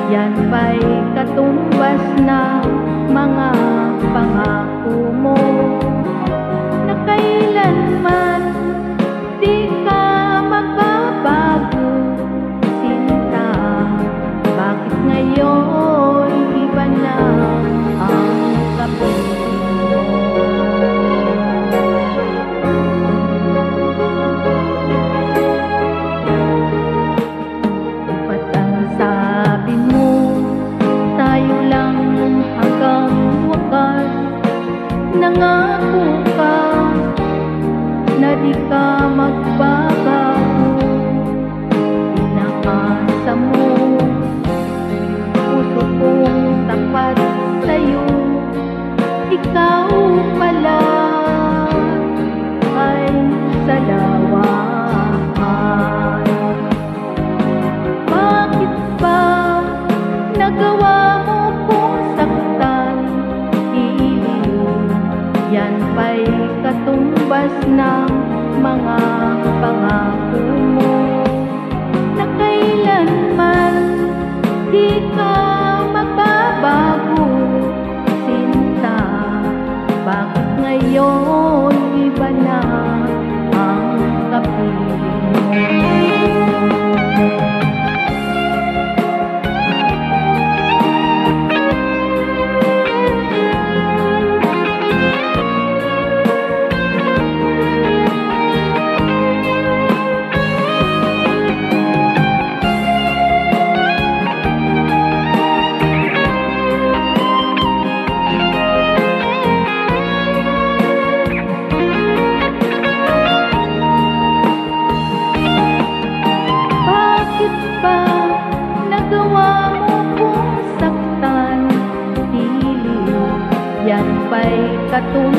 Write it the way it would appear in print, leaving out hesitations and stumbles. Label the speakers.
Speaker 1: Yan ba'y katumbas na mga pangako mo na kailanman di ka magbabago, sinta? Bakit ngayon iba na ang kapiling mo? Ba't ang sabi mo tayo lang hanggang wakas? Nangako ka na di ka magbabago. Pinakasa mo puso kong tapat sa'yo, ikaw pala ay salawahan. Bakit ba nagawa mo kong saktan? Yan ba'y katumbas ng mga pangako mo na kailanman di ka magbabago, sinta? Bakit ngayon iba na ang kapiling mo? Nagawa mo kong saktan, yan ba'y katumbas